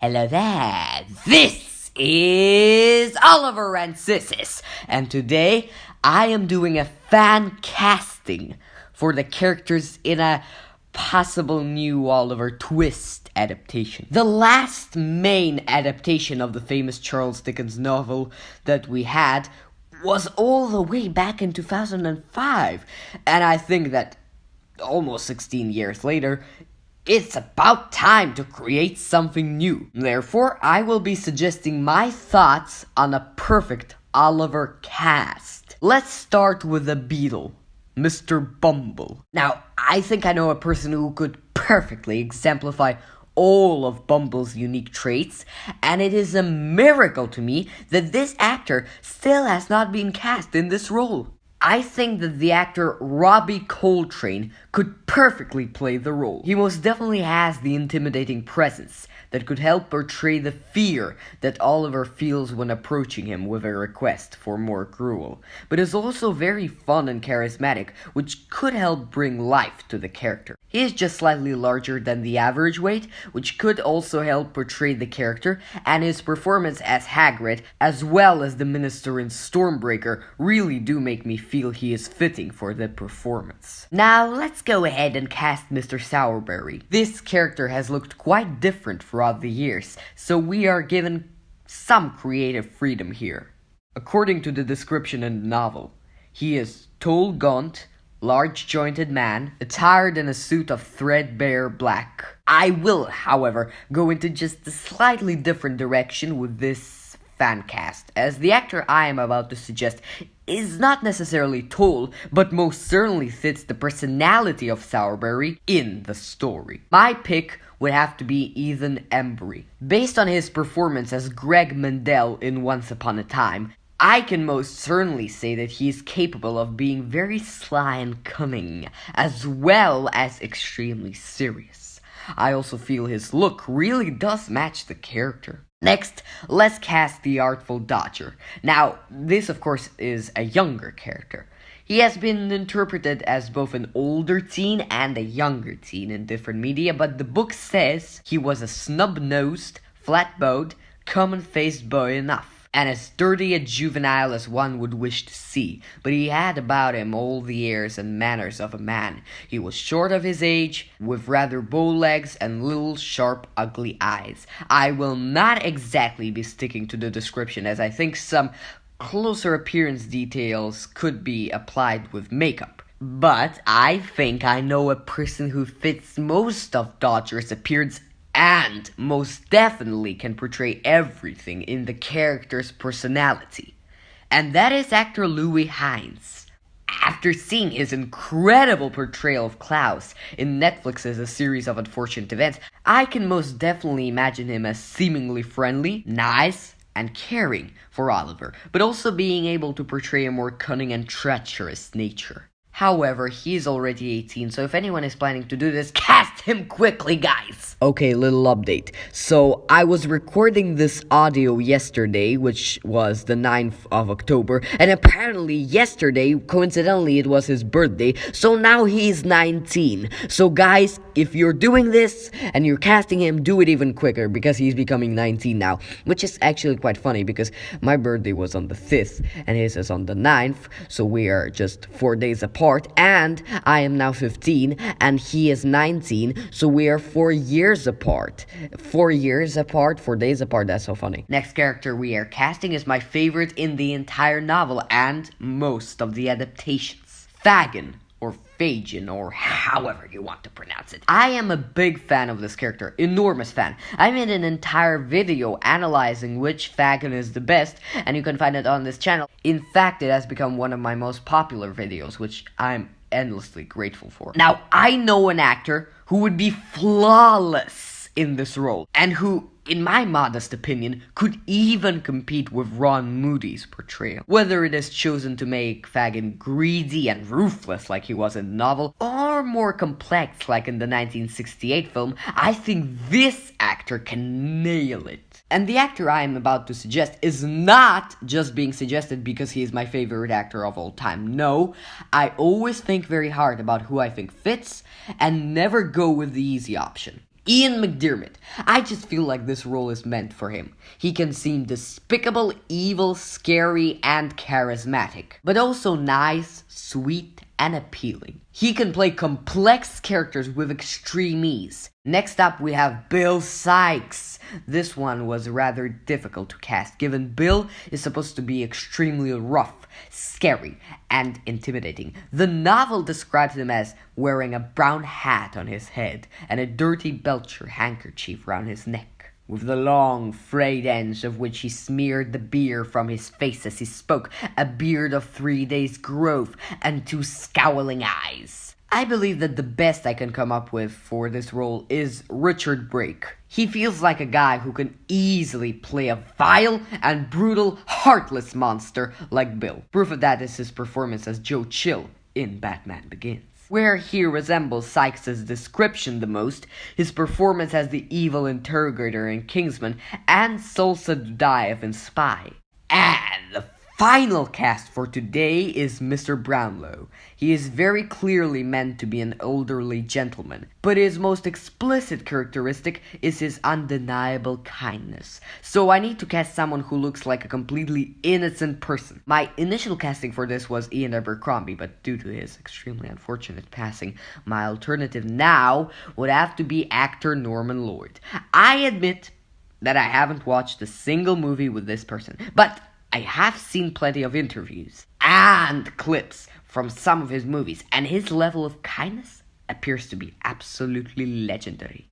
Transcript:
Hello there, this is Oliver and Sissis, and today I am doing a fan casting for the characters in a possible new Oliver Twist adaptation. The last main adaptation of the famous Charles Dickens novel that we had was all the way back in 2005, and I think that almost 16 years later, it's about time to create something new. Therefore, I will be suggesting my thoughts on a perfect Oliver cast. Let's start with the Beetle, Mr. Bumble. Now, I think I know a person who could perfectly exemplify all of Bumble's unique traits, and it is a miracle to me that this actor still has not been cast in this role. I think that the actor Robbie Coltrane could perfectly play the role. He most definitely has the intimidating presence that could help portray the fear that Oliver feels when approaching him with a request for more gruel, but is also very fun and charismatic, which could help bring life to the character. He is just slightly larger than the average weight, which could also help portray the character, and his performance as Hagrid, as well as the Minister in Stormbreaker, really do make me feel he is fitting for the performance. Now, let's go ahead and cast Mr. Sowerberry. This character has looked quite different throughout the years, so we are given some creative freedom here. According to the description in the novel, he is tall, gaunt, large-jointed man, attired in a suit of threadbare black. I will, however, go into just a slightly different direction with this fan cast, as the actor I am about to suggest is not necessarily tall, but most certainly fits the personality of Sowerberry in the story. My pick would have to be Ethan Embry. Based on his performance as Greg Mendel in Once Upon a Time, I can most certainly say that he is capable of being very sly and cunning, as well as extremely serious. I also feel his look really does match the character. Next, let's cast the Artful Dodger. Now, this of course is a younger character. He has been interpreted as both an older teen and a younger teen in different media, but the book says he was a snub-nosed, flat-bowed, common-faced boy enough, and as dirty a juvenile as one would wish to see, but he had about him all the airs and manners of a man. He was short of his age, with rather bow legs and little sharp ugly eyes. I will not exactly be sticking to the description, as I think some closer appearance details could be applied with makeup. But I think I know a person who fits most of Dodger's appearance and most definitely can portray everything in the character's personality. And that is actor Louis Hines. After seeing his incredible portrayal of Klaus in Netflix's A Series of Unfortunate Events, I can most definitely imagine him as seemingly friendly, nice, and caring for Oliver, but also being able to portray a more cunning and treacherous nature. However, he is already 18, so if anyone is planning to do this, cast him quickly, guys! Okay, little update. So, I was recording this audio yesterday, which was the 9th of October, and apparently yesterday, coincidentally, it was his birthday, so now he's 19. So guys, if you're doing this, and you're casting him, do it even quicker, because he's becoming 19 now, which is actually quite funny, because my birthday was on the 5th, and his is on the 9th, so we are just 4 days apart. And I am now 15 and he is 19, so we are 4 years apart. 4 years apart, 4 days apart, that's so funny. Next character we are casting is my favorite in the entire novel and most of the adaptations. Fagon, or Fagon, or however you want to pronounce it. I am a big fan of this character, enormous fan. I made an entire video analyzing which Fagon is the best, and you can find it on this channel. In fact, it has become one of my most popular videos, which I'm endlessly grateful for. Now, I know an actor who would be flawless in this role, and who, in my modest opinion, could even compete with Ron Moody's portrayal. Whether it is chosen to make Fagon greedy and ruthless like he was in the novel, or more complex like in the 1968 film, I think this actor can nail it. And the actor I am about to suggest is not just being suggested because he is my favorite actor of all time. No, I always think very hard about who I think fits, and never go with the easy option. Ian Mcdermott. I just feel like this role is meant for him. He can seem despicable, evil, scary, and charismatic, but also nice, sweet, and appealing. He can play complex characters with extreme ease. Next up, we have Bill Sykes. This one was rather difficult to cast, given Bill is supposed to be extremely rough, scary, and intimidating. The novel describes him as wearing a brown hat on his head and a dirty belcher handkerchief round his neck, with the long, frayed ends of which he smeared the beer from his face as he spoke, a beard of 3 days' growth, and 2 scowling eyes. I believe that the best I can come up with for this role is Richard Brake. He feels like a guy who can easily play a vile and brutal, heartless monster like Bill. Proof of that is his performance as Joe Chill in Batman Begins. Where he resembles Sykes' description the most, his performance as the evil interrogator in Kingsman and Salsa Dudaev in Spy. And the final cast for today is Mr. Brownlow. He is very clearly meant to be an elderly gentleman, but his most explicit characteristic is his undeniable kindness. So I need to cast someone who looks like a completely innocent person. My initial casting for this was Ian Abercrombie, but due to his extremely unfortunate passing, my alternative now would have to be actor Norman Lloyd. I admit that I haven't watched a single movie with this person, but I have seen plenty of interviews and clips from some of his movies, and his level of kindness appears to be absolutely legendary.